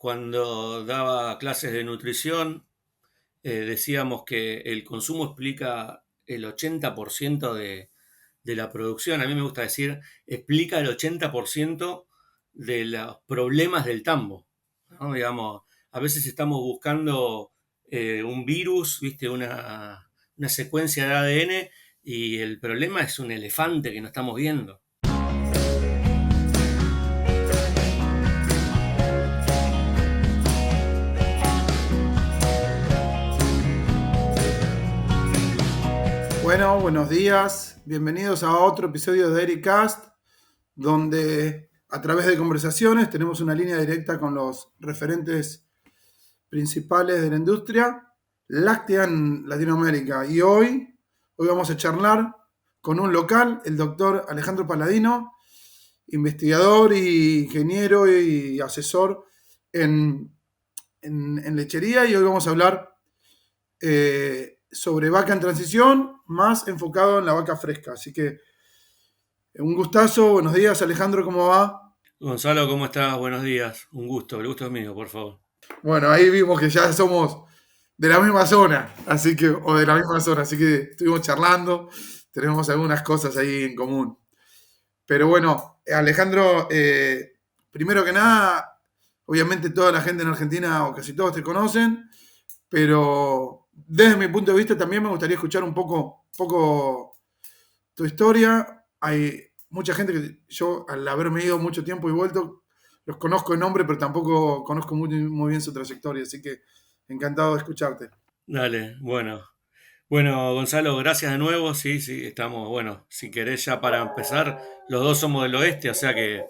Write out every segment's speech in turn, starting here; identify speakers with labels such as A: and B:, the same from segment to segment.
A: Cuando daba clases de nutrición, decíamos que el consumo explica el 80% de la producción. A mí me gusta decir, explica el 80% de los problemas del tambo, ¿no? Digamos, a veces estamos buscando un virus, ¿viste? Una secuencia de ADN y el problema es un elefante que no estamos viendo.
B: Bueno, buenos días. Bienvenidos a otro episodio de Ericast, donde a través de conversaciones tenemos una línea directa con los referentes principales de la industria láctea en Latinoamérica. Y hoy vamos a charlar con un local, el doctor Alejandro Paladino, investigador y ingeniero y asesor en, en lechería. Y hoy vamos a hablar sobre vaca en transición, más enfocado en la vaca fresca. Así que un gustazo, buenos días Alejandro, ¿cómo va?
A: Gonzalo, ¿cómo estás? Buenos días. Un gusto, el gusto es mío, por favor.
B: Bueno, ahí vimos que ya somos de la misma zona, así que, o de la misma zona, así que estuvimos charlando, tenemos algunas cosas ahí en común. Pero bueno, Alejandro, primero que nada, obviamente toda la gente en Argentina, o casi todos te conocen, pero desde mi punto de vista también me gustaría escuchar un poco tu historia. Hay mucha gente que yo, al haberme ido mucho tiempo y vuelto, los conozco de nombre, pero tampoco conozco muy bien su trayectoria, así que encantado de escucharte.
A: Dale, bueno. Bueno, Gonzalo, gracias de nuevo. Sí, sí, estamos, bueno, si querés ya para empezar, los dos somos del oeste, o sea que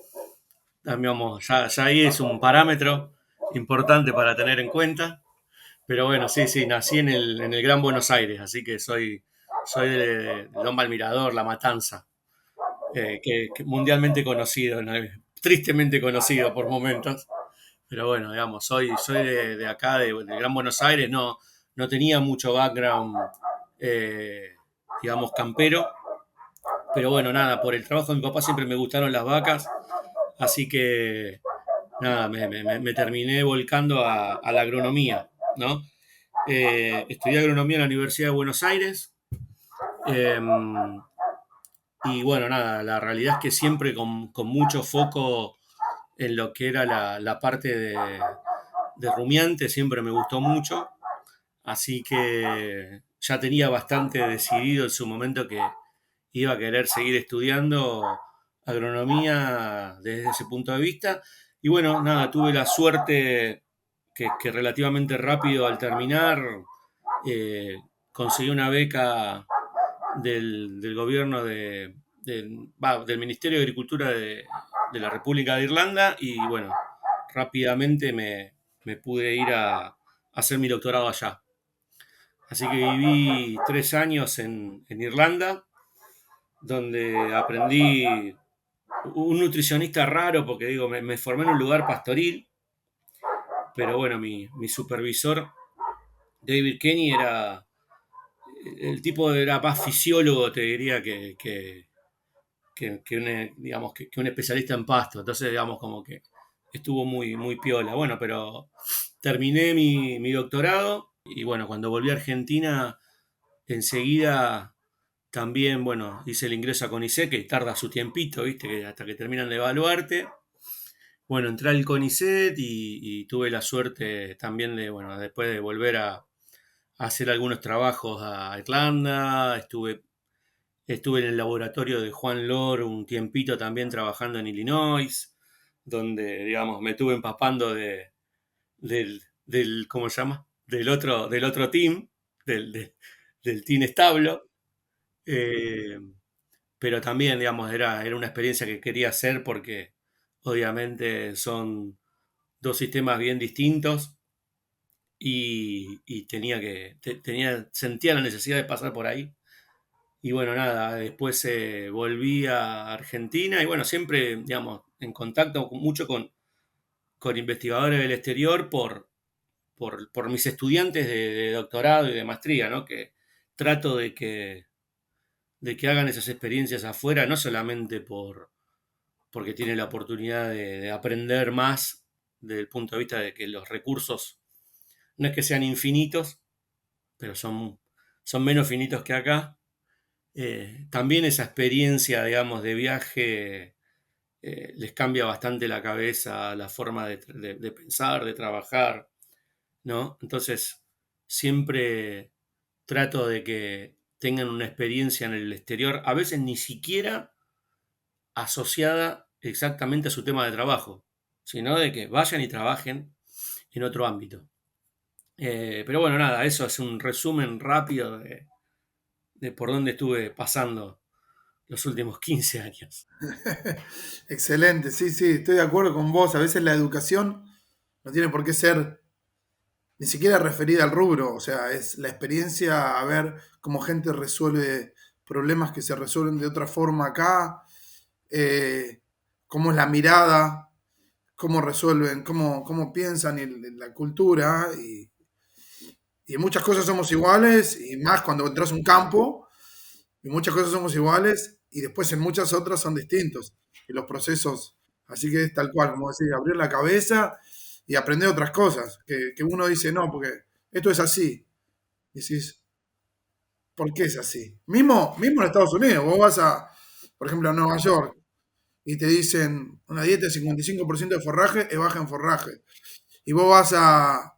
A: también vamos, ya ahí es un parámetro importante para tener en cuenta. Pero bueno, sí, sí, nací en el Gran Buenos Aires, así que soy de Loma al Mirador, La Matanza, que mundialmente conocido, ¿no? Tristemente conocido por momentos. Pero bueno, digamos, soy de acá, de Gran Buenos Aires, no tenía mucho background, eh, digamos, campero. Pero bueno, nada, por el trabajo de mi papá siempre me gustaron las vacas, así que nada, me terminé volcando a la agronomía, ¿no? Estudié agronomía en la Universidad de Buenos Aires. eh, y bueno, nada, la realidad es que siempre con mucho foco en lo que era la parte de rumiante, siempre me gustó mucho. Así que ya tenía bastante decidido en su momento que iba a querer seguir estudiando agronomía desde ese punto de vista. Y bueno, nada, tuve la suerte que relativamente rápido al terminar eh, conseguí una beca del gobierno del Ministerio de Agricultura de la República de Irlanda y bueno, rápidamente me pude ir a hacer mi doctorado allá. Así que viví 3 años en Irlanda, donde aprendí un nutricionista raro, porque digo, me formé en un lugar pastoril, pero bueno, mi supervisor, David Kenny, el tipo era más fisiólogo, te diría, que un especialista en pasto. Entonces, digamos, como que estuvo muy piola. Bueno, pero terminé mi doctorado y bueno, cuando volví a Argentina, enseguida también, bueno, hice el ingreso a CONICET, que tarda su tiempito, ¿viste? Hasta que terminan de evaluarte. Bueno, entré al CONICET y tuve la suerte también de, bueno, después de volver a hacer algunos trabajos a Irlanda, estuve en el laboratorio de Juan Lor un tiempito también trabajando en Illinois, donde, digamos, me estuve empapando ¿cómo se llama? Del otro team, del team establo. Eh, pero también, digamos, era una experiencia que quería hacer porque obviamente son dos sistemas bien distintos y sentía la necesidad de pasar por ahí. Y bueno, nada, después volví a Argentina y bueno, siempre, digamos, en contacto mucho con investigadores del exterior por mis estudiantes de doctorado y de maestría, ¿no? Que trato de que hagan esas experiencias afuera, no solamente porque tienen la oportunidad de aprender más desde el punto de vista de que los recursos no es que sean infinitos, pero son menos finitos que acá. También esa experiencia, digamos, de viaje les cambia bastante la cabeza, la forma de pensar, de trabajar, ¿no? Entonces, siempre trato de que tengan una experiencia en el exterior, a veces ni siquiera asociada exactamente a su tema de trabajo, sino de que vayan y trabajen en otro ámbito. Pero bueno, nada, eso es un resumen rápido de por dónde estuve pasando los últimos 15 años.
B: Excelente, sí, sí, estoy de acuerdo con vos. A veces la educación no tiene por qué ser ni siquiera referida al rubro, o sea, es la experiencia a ver cómo gente resuelve problemas que se resuelven de otra forma acá, eh, cómo es la mirada, cómo resuelven, cómo piensan en la cultura y en muchas cosas somos iguales y más cuando entras a un campo, en muchas cosas somos iguales y después en muchas otras son distintos y los procesos, así que es tal cual, como decir, abrir la cabeza y aprender otras cosas, que uno dice, no, porque esto es así, y decís, ¿por qué es así? Mismo en Estados Unidos, vos vas a, por ejemplo, a Nueva York y te dicen una dieta de 55% de forraje es baja en forraje. Y vos vas a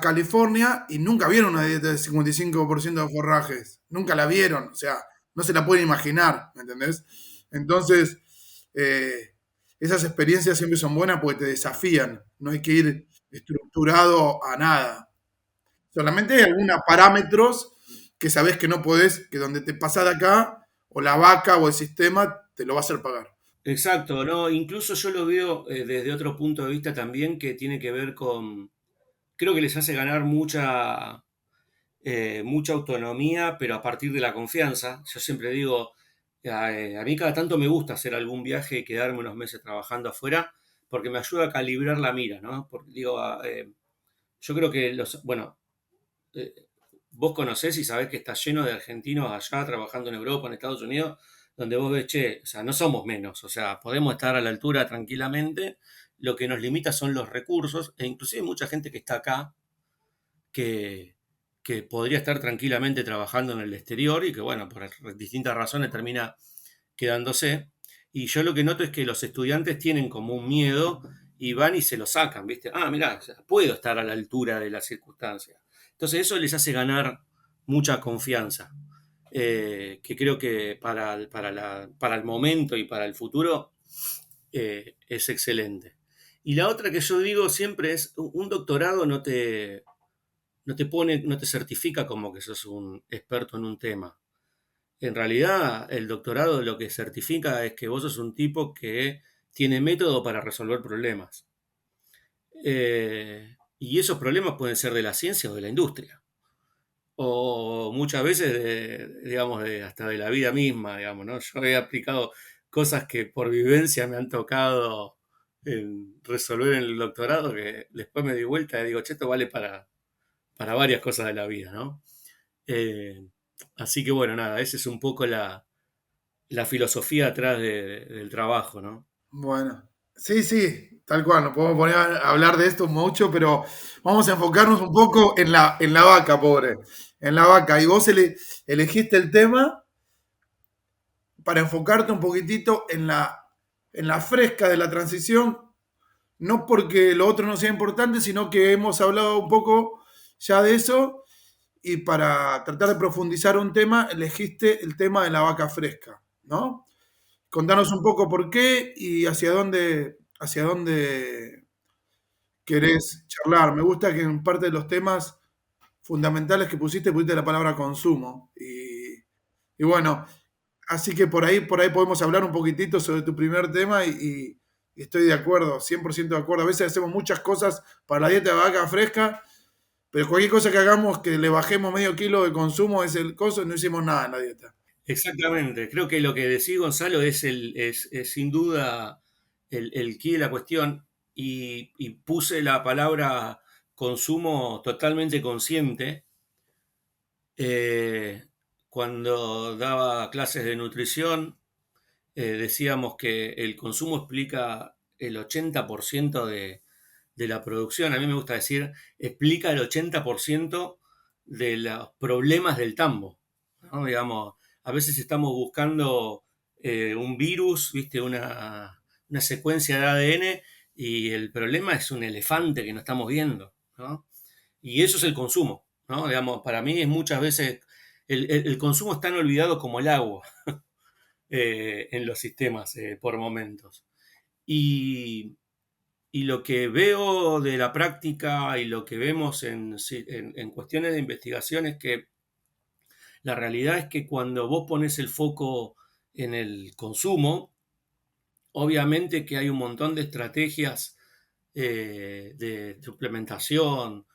B: California y nunca vieron una dieta de 55% de forrajes. Nunca la vieron. O sea, no se la pueden imaginar, ¿me entendés? Entonces, eh, esas experiencias siempre son buenas porque te desafían. No hay que ir estructurado a nada. Solamente hay algunos parámetros que sabés que no podés, que donde te pasás de acá, o la vaca o el sistema te lo va a hacer pagar.
A: Exacto, ¿no? Incluso yo lo veo desde otro punto de vista también que tiene que ver con, creo que les hace ganar mucha autonomía, pero a partir de la confianza. Yo siempre digo, a mí cada tanto me gusta hacer algún viaje y quedarme unos meses trabajando afuera, porque me ayuda a calibrar la mira, ¿no? Porque digo, yo creo que bueno, eh, vos conocés y sabés que está lleno de argentinos allá trabajando en Europa, en Estados Unidos, donde vos ves, che, o sea, no somos menos, o sea, podemos estar a la altura tranquilamente, lo que nos limita son los recursos, e inclusive mucha gente que está acá, que, que podría estar tranquilamente trabajando en el exterior y que, bueno, por distintas razones termina quedándose. Y yo lo que noto es que los estudiantes tienen como un miedo y van y se lo sacan, ¿viste? Ah, mirá, o sea, puedo estar a la altura de las circunstancias. Entonces eso les hace ganar mucha confianza, que creo que para el momento y para el futuro es excelente. Y la otra que yo digo siempre es, un doctorado no te certifica como que sos un experto en un tema. En realidad, el doctorado lo que certifica es que vos sos un tipo que tiene método para resolver problemas. Y esos problemas pueden ser de la ciencia o de la industria. O muchas veces, digamos, hasta de la vida misma, digamos, ¿no? Yo he aplicado cosas que por vivencia me han tocado resolver en el doctorado, que después me di vuelta y digo, che, esto vale para varias cosas de la vida, ¿no? Eh, Así que bueno, nada, esa es un poco la filosofía atrás del trabajo, ¿no?
B: Bueno, sí, sí, tal cual, nos podemos poner a hablar de esto mucho, pero vamos a enfocarnos un poco en la vaca, pobre, en la vaca. Y vos elegiste el tema para enfocarte un poquitito en la fresca de la transición, no porque lo otro no sea importante, sino que hemos hablado un poco ya de eso y para tratar de profundizar un tema, elegiste el tema de la vaca fresca, ¿no? Contanos un poco por qué y hacia dónde querés charlar. Me gusta que en parte de los temas fundamentales que pusiste la palabra consumo. Y bueno, así que por ahí podemos hablar un poquitito sobre tu primer tema y estoy de acuerdo, 100% de acuerdo. A veces hacemos muchas cosas para la dieta de vaca fresca, pero cualquier cosa que hagamos que le bajemos medio kilo de consumo es el coso, no hicimos nada en la dieta.
A: Exactamente. Creo que lo que decís, Gonzalo, es sin duda el quid de la cuestión. Y puse la palabra consumo totalmente consciente. Eh, Cuando daba clases de nutrición, decíamos que el consumo explica el 80% de la producción. A mí me gusta decir, explica el 80% de los problemas del tambo, ¿no? Digamos, a veces estamos buscando un virus, ¿viste? Una secuencia de ADN y el problema es un elefante que no estamos viendo, ¿no? Y eso es el consumo, ¿no? Digamos, para mí es muchas veces el consumo es tan olvidado como el agua en los sistemas por momentos. Y, y lo que veo de la práctica y lo que vemos en cuestiones de investigación es que la realidad es que cuando vos pones el foco en el consumo, obviamente que hay un montón de estrategias de suplementación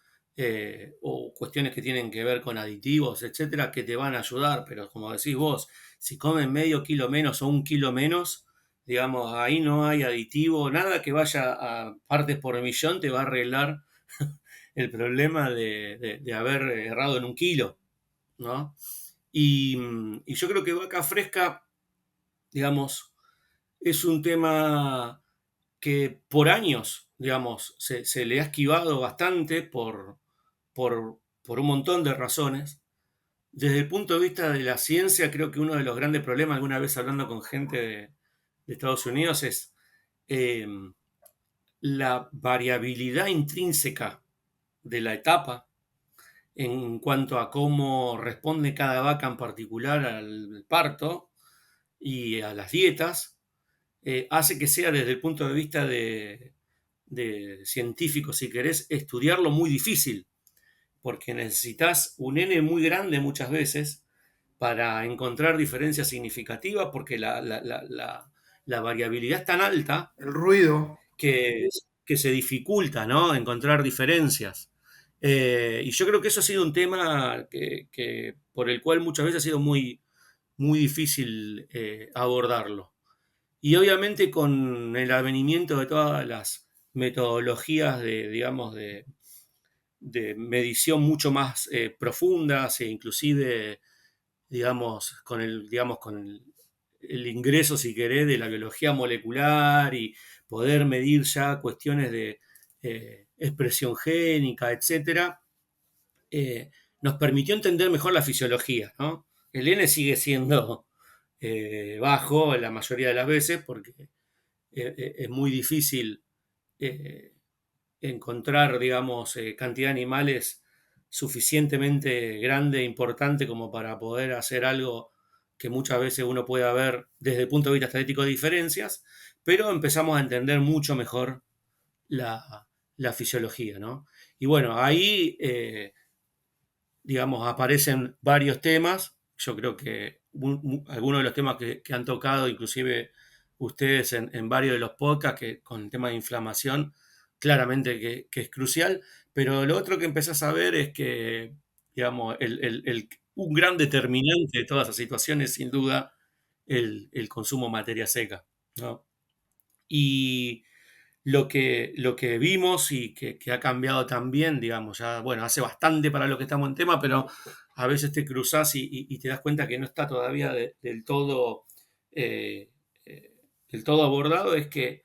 A: o cuestiones que tienen que ver con aditivos, etcétera, que te van a ayudar, pero como decís vos, si comen medio kilo menos o un kilo menos, digamos, ahí no hay aditivo, nada que vaya a partes por millón te va a arreglar el problema de haber errado en un kilo, ¿no? Y yo creo que vaca fresca, digamos, es un tema que por años, digamos, se le ha esquivado bastante por un montón de razones. Desde el punto de vista de la ciencia, creo que uno de los grandes problemas, alguna vez hablando con gente de Estados Unidos, es eh, la variabilidad intrínseca de la etapa en cuanto a cómo responde cada vaca en particular al parto y a las dietas, hace que sea desde el punto de vista de científico, si querés, estudiarlo muy difícil, porque necesitas un N muy grande muchas veces para encontrar diferencias significativas, porque la variabilidad es tan alta
B: El ruido.
A: que, que se dificulta, ¿no? Encontrar diferencias. Y yo creo que eso ha sido un tema por el cual muchas veces ha sido muy difícil abordarlo. Y obviamente con el advenimiento de todas las metodologías digamos, de medición mucho más profundas e inclusive, digamos, con el ingreso, si querés, de la biología molecular y poder medir ya cuestiones de expresión génica, etcétera, nos permitió entender mejor la fisiología, ¿no? El N sigue siendo bajo la mayoría de las veces porque es muy difícil eh, encontrar, digamos, cantidad de animales suficientemente grande e importante como para poder hacer algo que muchas veces uno pueda ver desde el punto de vista estadístico de diferencias, pero empezamos a entender mucho mejor la fisiología, ¿no? Y bueno, ahí, digamos, aparecen varios temas. Yo creo que algunos de los temas que han tocado, inclusive ustedes en varios de los podcasts, que con el tema de inflamación, claramente que es crucial. Pero lo otro que empezás a ver es que, digamos, un gran determinante de todas esas situaciones, sin duda, el consumo de materia seca, ¿no? Y lo que vimos y que ha cambiado también, digamos, ya, bueno, hace bastante para lo que estamos en tema, pero a veces te cruzas y te das cuenta que no está todavía eh, del todo abordado, es que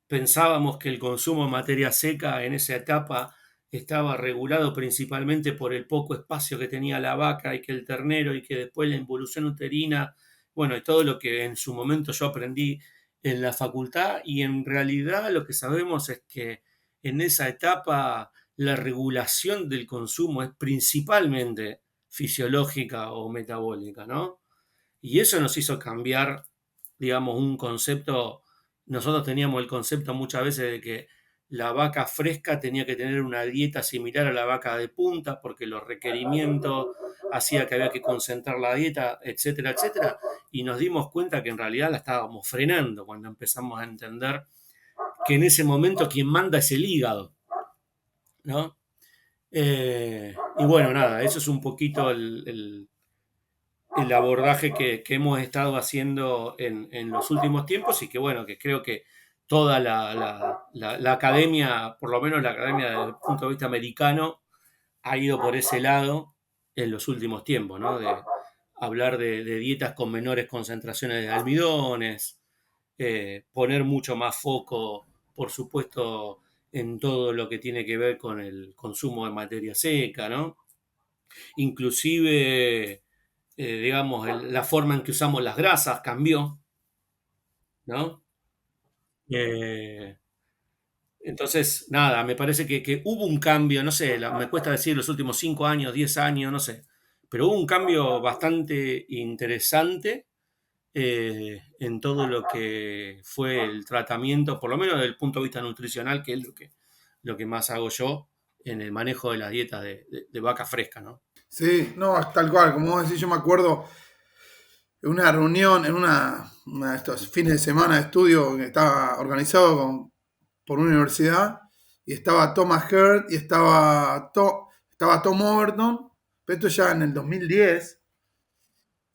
A: pensábamos que el consumo de materia seca en esa etapa estaba regulado principalmente por el poco espacio que tenía la vaca y que el ternero y que después la involución uterina, bueno, y todo lo que en su momento yo aprendí en la facultad y en realidad lo que sabemos es que en esa etapa la regulación del consumo es principalmente fisiológica o metabólica, ¿no? Y eso nos hizo cambiar, digamos, un concepto. Nosotros teníamos el concepto muchas veces de que la vaca fresca tenía que tener una dieta similar a la vaca de punta porque los requerimientos hacía que había que concentrar la dieta, etcétera, etcétera. Y nos dimos cuenta que en realidad la estábamos frenando cuando empezamos a entender que en ese momento quien manda es el hígado, ¿no? Y bueno, nada, eso es un poquito el abordaje que hemos estado haciendo en los últimos tiempos y que bueno, que creo que toda la academia, por lo menos la academia desde el punto de vista americano, ha ido por ese lado en los últimos tiempos, ¿no? De hablar de dietas con menores concentraciones de almidones, poner mucho más foco, por supuesto, en todo lo que tiene que ver con el consumo de materia seca, ¿no? Inclusive, digamos, la forma en que usamos las grasas cambió, ¿no? Eh, entonces, nada, me parece que hubo un cambio, no sé, me cuesta decir los últimos 5 años, 10 años, no sé, pero hubo un cambio bastante interesante en todo lo que fue el tratamiento, por lo menos desde el punto de vista nutricional, que es lo que más hago yo en el manejo de la dieta de vaca fresca, ¿no?
B: Sí, no, tal cual, como vos decís, yo me acuerdo en una reunión, en una de estos fines de semana de estudio que estaba organizado por una universidad, y estaba Thomas Hurt y estaba Tom Overton, pero esto ya en el 2010,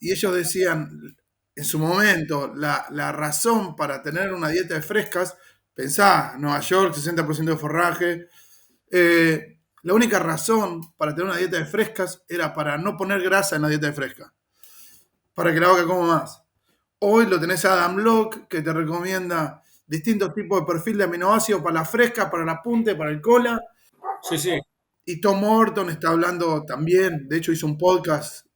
B: y ellos decían, en su momento, la razón para tener una dieta de frescas, pensá, Nueva York, 60% de forraje, la única razón para tener una dieta de frescas era para no poner grasa en la dieta de fresca, para que la vaca coma más. Hoy lo tenés a Adam Locke, que te recomienda distintos tipos de perfil de aminoácidos para la fresca, para la punta, para el cola.
A: Sí, sí,
B: Y Tom Morton está hablando también, de hecho hizo un podcast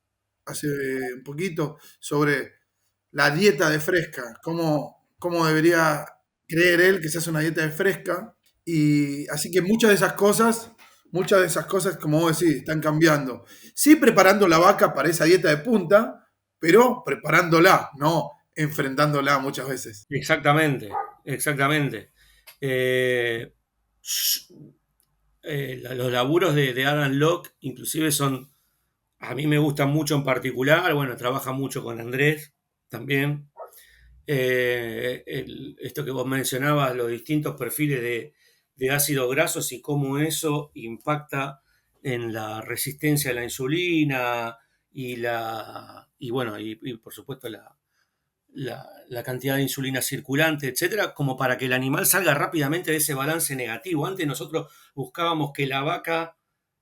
B: hace un poquito sobre la dieta de fresca, cómo debería creer él que se hace una dieta de fresca. Y así que muchas de esas cosas, como vos decís, están cambiando. Sí preparando la vaca para esa dieta de punta, pero preparándola, no enfrentándola muchas veces.
A: exactamente, exactamente. Eh, los laburos de Adam Locke inclusive son, a mí me gustan mucho en particular, bueno, trabaja mucho con Andrés también. Esto que vos mencionabas, los distintos perfiles de ácidos grasos y cómo eso impacta en la resistencia a la insulina y bueno, y por supuesto la cantidad de insulina circulante, etcétera, como para que el animal salga rápidamente de ese balance negativo. Antes nosotros buscábamos que la vaca,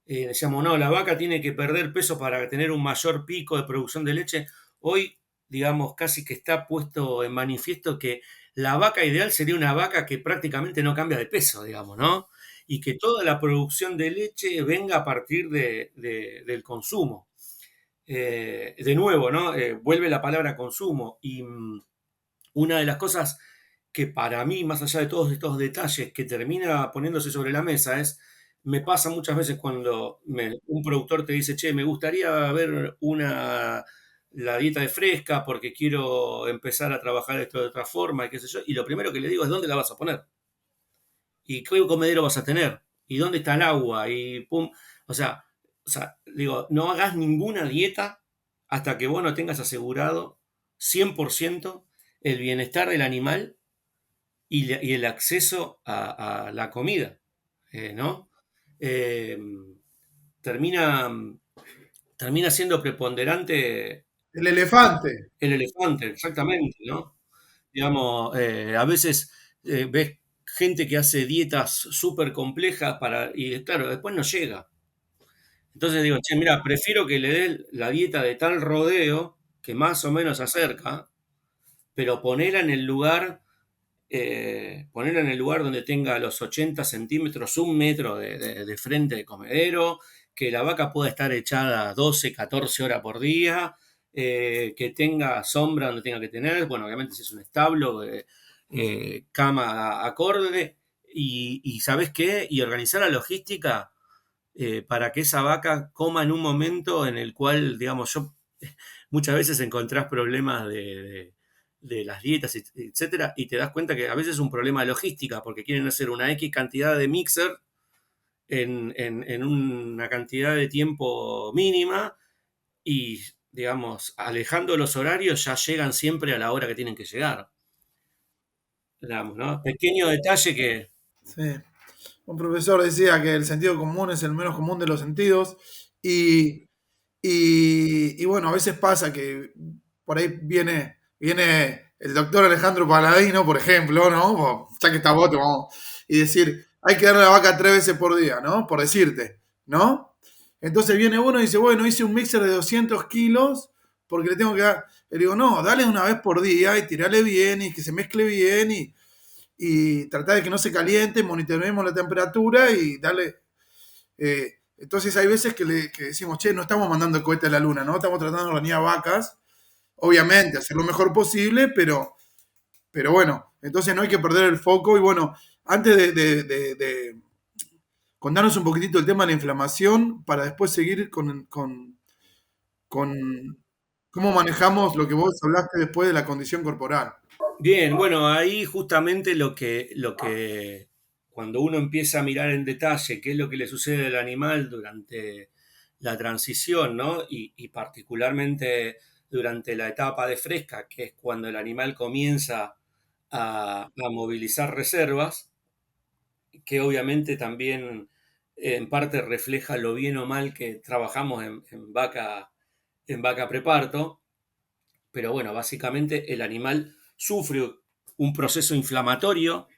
A: decíamos, no, la vaca tiene que perder peso para tener un mayor pico de producción de leche. Hoy, digamos, casi que está puesto en manifiesto que la vaca ideal sería una vaca que prácticamente no cambia de peso, digamos, ¿no? Y que toda la producción de leche venga a partir del consumo. De nuevo, ¿no? Vuelve la palabra consumo y una de las cosas que para mí, más allá de todos estos detalles que termina poniéndose sobre la mesa es, me pasa muchas veces cuando un productor te dice, che, me gustaría ver la dieta de fresca porque quiero empezar a trabajar esto de otra forma y qué sé yo, y lo primero que le digo es, ¿dónde la vas a poner? ¿Y qué comedero vas a tener? ¿Y dónde está el agua? Y pum, o sea, digo, no hagas ninguna dieta hasta que vos no tengas asegurado 100% el bienestar del animal y el acceso a la comida, ¿no? Eh, termina, termina siendo preponderante
B: El elefante.
A: el elefante, exactamente, ¿no? Digamos, a veces ves gente que hace dietas súper complejas y claro, después no llega. Entonces digo, che, mira, prefiero que le dé la dieta de tal rodeo que más o menos se acerca, pero ponerla en el lugar donde tenga los 80 centímetros, 1 metro de frente de comedero, que la vaca pueda estar echada 12, 14 horas por día, que tenga sombra donde tenga que tener, bueno, obviamente si es un establo, cama acorde, y ¿sabes qué? Y organizar la logística para que esa vaca coma en un momento en el cual, digamos, muchas veces encontrás problemas de las dietas, etcétera, y te das cuenta que a veces es un problema de logística, porque quieren hacer una X cantidad de mixer en una cantidad de tiempo mínima y, digamos, alejando los horarios ya llegan siempre a la hora que tienen que llegar. Digamos, ¿no? Pequeño detalle que...
B: Sí. Un profesor decía que el sentido común es el menos común de los sentidos y, y bueno, a veces pasa que por ahí viene el doctor Alejandro Paladino, por ejemplo, ¿no? Ya que está voto, vamos, y decir, hay que darle a la vaca 3 veces por día, ¿no? Por decirte, ¿no? Entonces viene uno y dice, bueno, hice un mixer de 200 kilos porque le tengo que dar... Le digo, no, dale una vez por día y tirale bien y que se mezcle bien y tratar de que no se caliente, monitoreemos la temperatura y darle. Entonces hay veces que decimos, che, no estamos mandando el cohete a la luna, ¿no? Estamos tratando de ordeñar vacas, obviamente, hacer lo mejor posible, pero bueno, entonces no hay que perder el foco y bueno, antes de contarnos un poquitito el tema de la inflamación para después seguir con cómo manejamos lo que vos hablaste después de la condición corporal.
A: Bien, bueno, ahí justamente cuando uno empieza a mirar en detalle qué es lo que le sucede al animal durante la transición, ¿no? Y particularmente durante la etapa de fresca, que es cuando el animal comienza a movilizar reservas, que obviamente también en parte refleja lo bien o mal que trabajamos en vaca preparto, pero bueno, básicamente el animal sufre un proceso inflamatorio.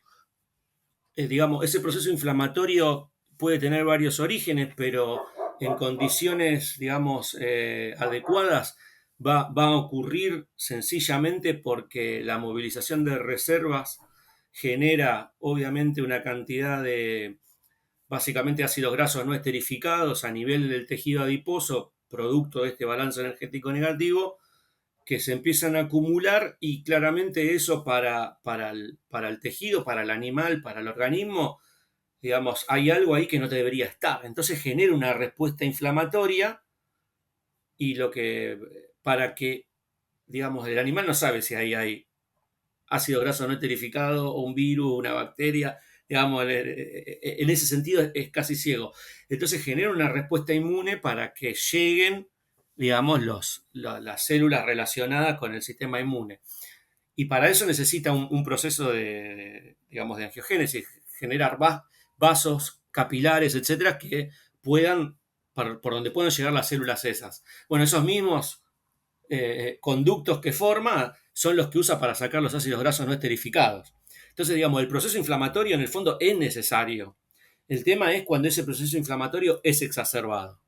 A: Digamos, ese proceso inflamatorio puede tener varios orígenes, pero en condiciones, digamos, adecuadas va a ocurrir sencillamente porque la movilización de reservas genera obviamente una cantidad de, básicamente, ácidos grasos no esterificados a nivel del tejido adiposo, producto de este balance energético negativo, que se empiezan a acumular y claramente eso para el tejido, para el animal, para el organismo, digamos, hay algo ahí que no debería estar. Entonces genera una respuesta inflamatoria y para que, digamos, el animal no sabe si ahí hay ácido graso no esterificado o un virus, una bacteria, digamos, en ese sentido es casi ciego. Entonces genera una respuesta inmune para que lleguen, digamos, las células relacionadas con el sistema inmune. Y para eso necesita un proceso digamos, de angiogénesis, generar vasos capilares, etcétera, que puedan, por donde puedan llegar las células esas. Bueno, esos mismos conductos que forma son los que usa para sacar los ácidos grasos no esterificados. Entonces, digamos, el proceso inflamatorio en el fondo es necesario. El tema es cuando ese proceso inflamatorio es exacerbado.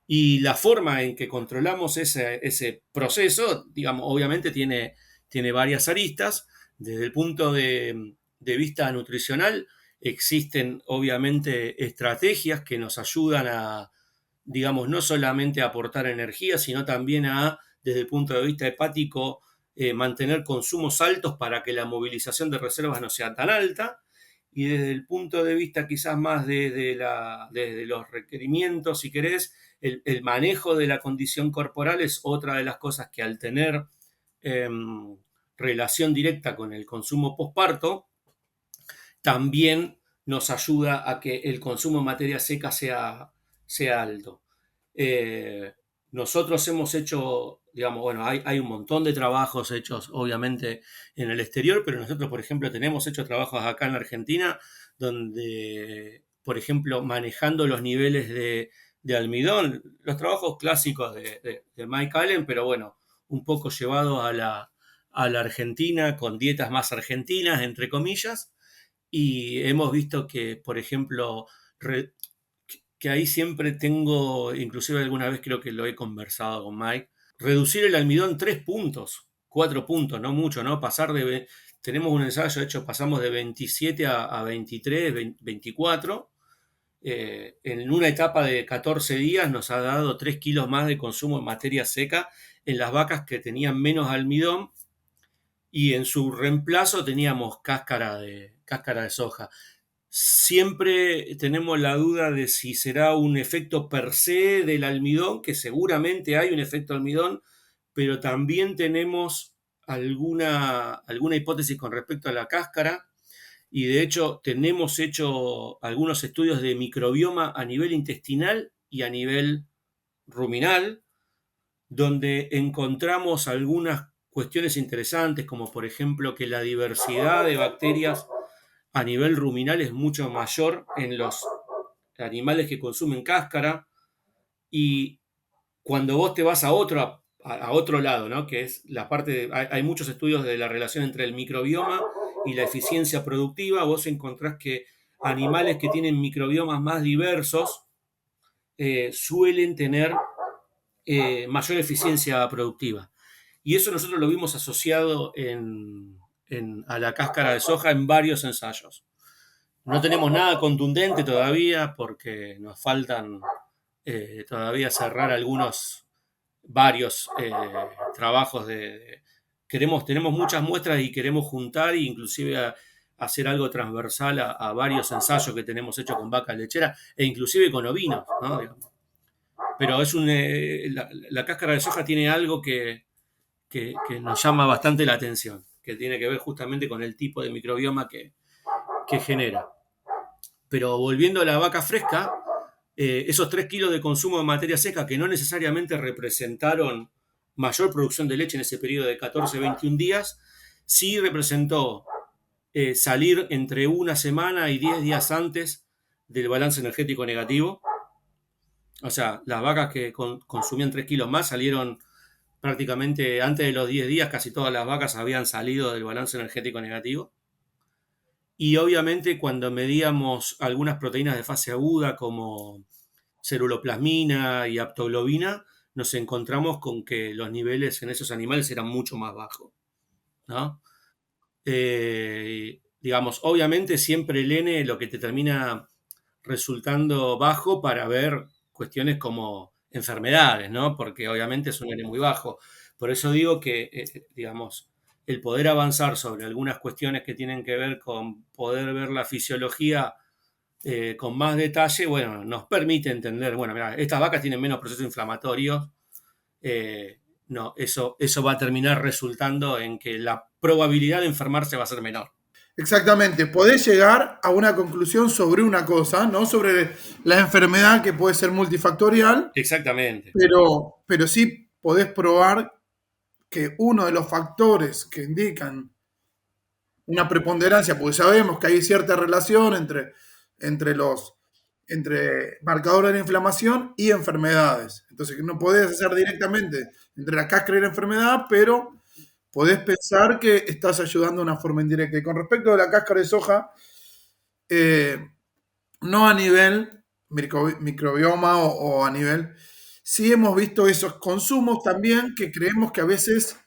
A: Y la forma en que controlamos ese proceso, digamos, obviamente tiene varias aristas. Desde el punto de vista nutricional, existen obviamente estrategias que nos ayudan a, digamos, no solamente a aportar energía, sino también a, desde el punto de vista hepático, mantener consumos altos para que la movilización de reservas no sea tan alta. Y desde el punto de vista quizás más desde los requerimientos, si querés, el manejo de la condición corporal es otra de las cosas que al tener eh, relación directa con el consumo posparto, también nos ayuda a que el consumo de materia seca sea alto. Eh, Nosotros hemos hecho, digamos, bueno, hay un montón de trabajos hechos, obviamente, en el exterior, pero nosotros, por ejemplo, tenemos hecho trabajos acá en Argentina, donde, por ejemplo, manejando los niveles de almidón, los trabajos clásicos de Mike Allen, pero bueno, un poco llevados a la Argentina, con dietas más argentinas, entre comillas, y hemos visto que, por ejemplo, que ahí siempre tengo, inclusive alguna vez creo que lo he conversado con Mike, reducir el almidón 3 puntos, 4 puntos, no mucho, ¿no? Tenemos un ensayo hecho, pasamos de 27 a 23, 24. En una etapa de 14 días nos ha dado 3 kilos más de consumo de materia seca en las vacas que tenían menos almidón y en su reemplazo teníamos cáscara de soja. Siempre tenemos la duda de si será un efecto per se del almidón, que seguramente hay un efecto almidón, pero también tenemos alguna hipótesis con respecto a la cáscara y de hecho tenemos hecho algunos estudios de microbioma a nivel intestinal y a nivel ruminal, donde encontramos algunas cuestiones interesantes, como por ejemplo que la diversidad de bacterias a nivel ruminal es mucho mayor en los animales que consumen cáscara y cuando vos te vas a otro lado, ¿no? Que es la parte hay muchos estudios de la relación entre el microbioma y la eficiencia productiva, vos encontrás que animales que tienen microbiomas más diversos suelen tener mayor eficiencia productiva. Y eso nosotros lo vimos asociado a la cáscara de soja en varios ensayos. No tenemos nada contundente todavía porque nos faltan todavía cerrar varios trabajos tenemos muchas muestras y queremos juntar e inclusive hacer algo transversal a varios ensayos que tenemos hechos con vacas lecheras e inclusive con ovinos, ¿no? Pero la cáscara de soja tiene algo que nos llama bastante la atención, que tiene que ver justamente con el tipo de microbioma que genera. Pero volviendo a la vaca fresca, esos 3 kilos de consumo de materia seca que no necesariamente representaron mayor producción de leche en ese periodo de 14-21 días, sí representó salir entre una semana y 10 días antes del balance energético negativo. O sea, las vacas que consumían 3 kilos más salieron prácticamente antes de los 10 días, casi todas las vacas habían salido del balance energético negativo. Y obviamente cuando medíamos algunas proteínas de fase aguda como ceruloplasmina y aptoglobina, nos encontramos con que los niveles en esos animales eran mucho más bajos, ¿no? Digamos, obviamente siempre el N lo que te termina resultando bajo para ver cuestiones como enfermedades, ¿no? Porque obviamente es un N muy bajo. Por eso digo que, digamos, el poder avanzar sobre algunas cuestiones que tienen que ver con poder ver la fisiología con más detalle, bueno, nos permite entender, bueno, mira, estas vacas tienen menos procesos inflamatorios, no, eso va a terminar resultando en que la probabilidad de enfermarse va a ser menor.
B: Exactamente, podés llegar a una conclusión sobre una cosa, no sobre la enfermedad que puede ser multifactorial,
A: Exactamente.
B: pero sí podés probar que uno de los factores que indican una preponderancia, porque sabemos que hay cierta relación entre marcadores de inflamación y enfermedades. Entonces, no podés hacer directamente entre la cáscara y la enfermedad, pero podés pensar que estás ayudando de una forma indirecta. Y con respecto a la cáscara de soja, no a nivel microbioma o a nivel... Sí hemos visto esos consumos también que creemos que a veces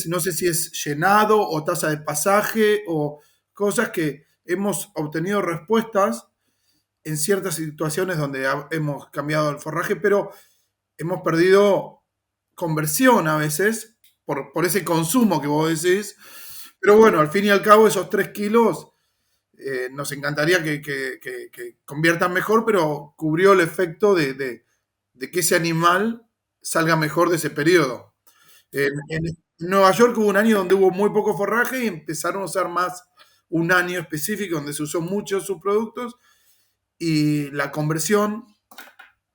B: no sé si es llenado o tasa de pasaje o cosas que hemos obtenido respuestas en ciertas situaciones donde hemos cambiado el forraje, pero hemos perdido conversión a veces por ese consumo que vos decís. Pero bueno, al fin y al cabo esos 3 kilos nos encantaría que conviertan mejor, pero cubrió el efecto de que ese animal salga mejor de ese periodo. En Nueva York hubo un año donde hubo muy poco forraje y empezaron a usar más un año específico donde se usó mucho sus productos y la conversión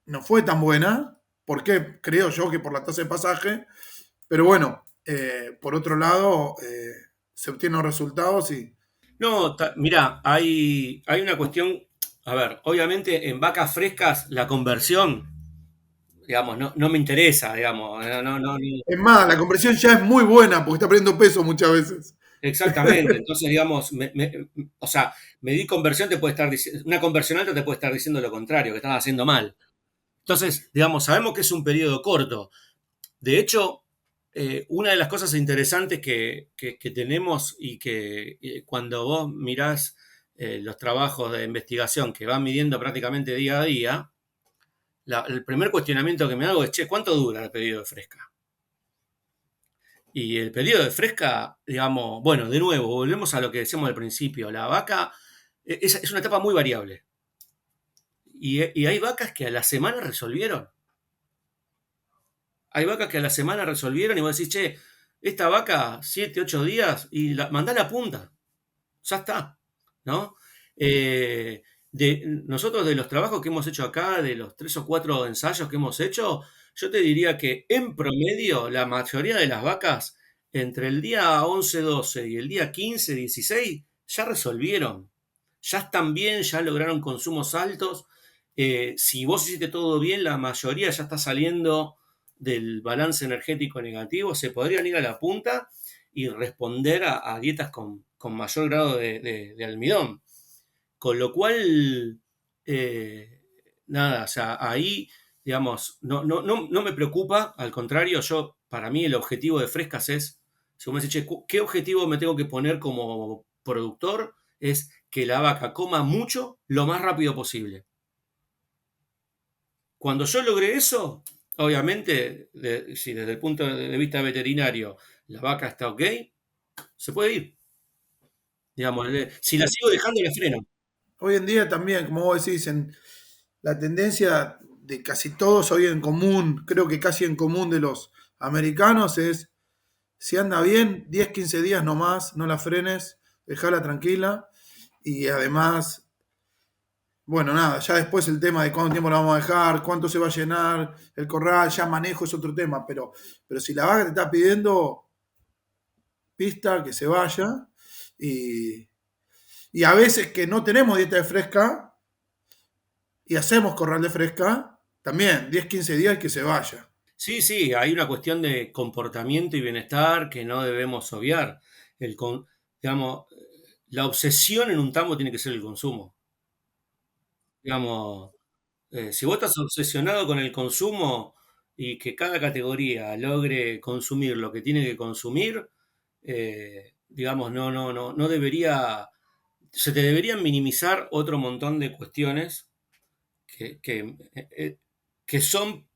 B: no fue tan buena. ¿Por qué? Creo yo que por la tasa de pasaje. Pero bueno, por otro lado, se obtienen resultados y...
A: No, mira, hay una cuestión, a ver, obviamente en vacas frescas la conversión, digamos, no me interesa, digamos,
B: Es más, la conversión ya es muy buena porque está perdiendo peso muchas veces.
A: exactamente. Entonces, digamos, o sea, medir conversión te puede estar diciendo, una conversión alta te puede estar diciendo lo contrario, que estás haciendo mal. Entonces, digamos, sabemos que es un periodo corto. De hecho, una de las cosas interesantes que tenemos y que cuando vos mirás los trabajos de investigación que van midiendo prácticamente día a día, el primer cuestionamiento que me hago es, che, ¿cuánto dura el periodo de fresca? Y el periodo de fresca, digamos, bueno, de nuevo, volvemos a lo que decíamos al principio, la vaca es una etapa muy variable. Y hay vacas que a la semana resolvieron. Hay vacas que a la semana resolvieron y vos decís, che, esta vaca 7, 8 días y mandá la punta. Ya está, ¿no? Nosotros de los trabajos que hemos hecho acá, de los 3 o 4 ensayos que hemos hecho, yo te diría que en promedio la mayoría de las vacas entre el día 11-12 y el día 15-16 ya resolvieron. Ya están bien, ya lograron consumos altos. Si vos hiciste todo bien, la mayoría ya está saliendo del balance energético negativo, se podrían ir a la punta y responder a dietas con mayor grado de almidón. Con lo cual, nada, o sea, ahí, digamos, no me preocupa, al contrario, yo para mí el objetivo de Frescas es, si vos me decís, "Che, ¿qué objetivo me tengo que poner como productor?" Es que la vaca coma mucho lo más rápido posible. Cuando yo logré eso, obviamente, si desde el punto de vista veterinario la vaca está ok, se puede ir. Digamos, si la sigo dejando, la freno.
B: Hoy en día también, como vos decís, la tendencia de casi todos hoy en común, creo que casi en común de los americanos es, si anda bien, 10 15 días nomás, no la frenes, dejala tranquila. Y además, bueno, nada, ya después el tema de cuánto tiempo la vamos a dejar, cuánto se va a llenar, el corral, ya manejo es otro tema, pero si la vaca te está pidiendo pista, que se vaya. Y, y a veces que no tenemos dieta de fresca y hacemos corral de fresca, también 10 15 días que se vaya.
A: Sí, sí, hay una cuestión de comportamiento y bienestar que no debemos obviar. Digamos, la obsesión en un tambo tiene que ser el consumo. Digamos, si vos estás obsesionado con el consumo y que cada categoría logre consumir lo que tiene que consumir, digamos, no debería, se te deberían minimizar otro montón de cuestiones que, que, que son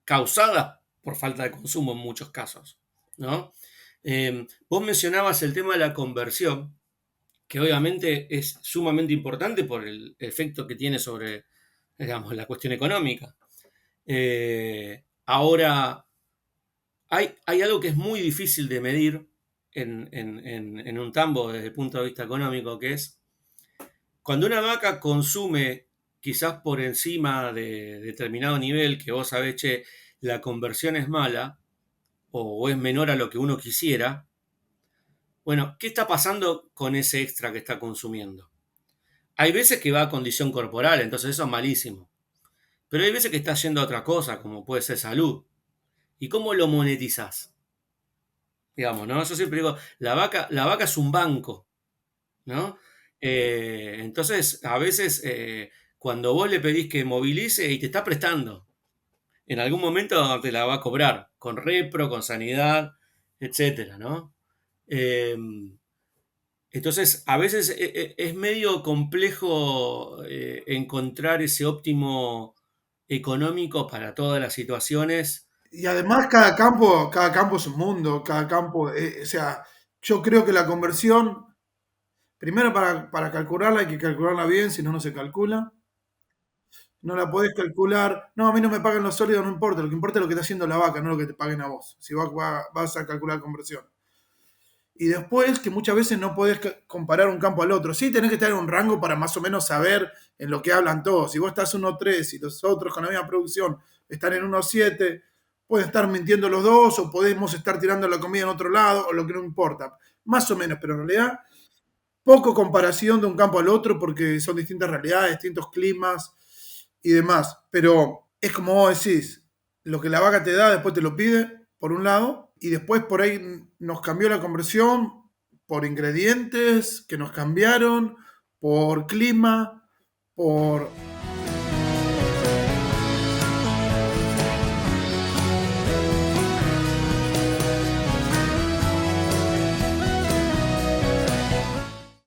A: causadas por falta de consumo en muchos casos, ¿no? Vos mencionabas el tema de la conversión, que obviamente es sumamente importante por el efecto que tiene sobre, digamos, la cuestión económica. Ahora, hay algo que es muy difícil de medir en un tambo desde el punto de vista económico, que es cuando una vaca consume quizás por encima de determinado nivel, que vos sabés, che, la conversión es mala o es menor a lo que uno quisiera, bueno, ¿qué está pasando con ese extra que está consumiendo? Hay veces que va a condición corporal, entonces eso es malísimo. Pero hay veces que está yendo a otra cosa, como puede ser salud. ¿Y cómo lo monetizás? Digamos, ¿no? Yo siempre digo, la vaca es un banco, ¿no? Entonces, a veces, cuando vos le pedís que movilice y te está prestando, en algún momento te la va a cobrar, con repro, con sanidad, etcétera, ¿no? Eh, entonces, a veces es medio complejo encontrar ese óptimo económico para todas las situaciones.
B: Y además cada campo es un mundo, cada campo, o sea, yo creo que la conversión, primero para calcularla hay que calcularla bien, si no, no se calcula. No la podés calcular. No, a mí no me pagan los sólidos, no importa. Lo que importa es lo que está haciendo la vaca, no lo que te paguen a vos. Si vas a calcular conversión. Y después, que muchas veces no podés comparar un campo al otro. Sí, tenés que estar en un rango para más o menos saber en lo que hablan todos. Si vos estás 1,3 y los otros con la misma producción están en 1,7, pueden estar mintiendo los dos o podemos estar tirando la comida en otro lado o lo que no importa. Más o menos, pero en realidad poco comparación de un campo al otro porque son distintas realidades, distintos climas y demás. Pero es como vos decís, lo que la vaca te da, después te lo pide, por un lado, y después por ahí nos cambió la conversión por ingredientes que nos cambiaron, por clima, por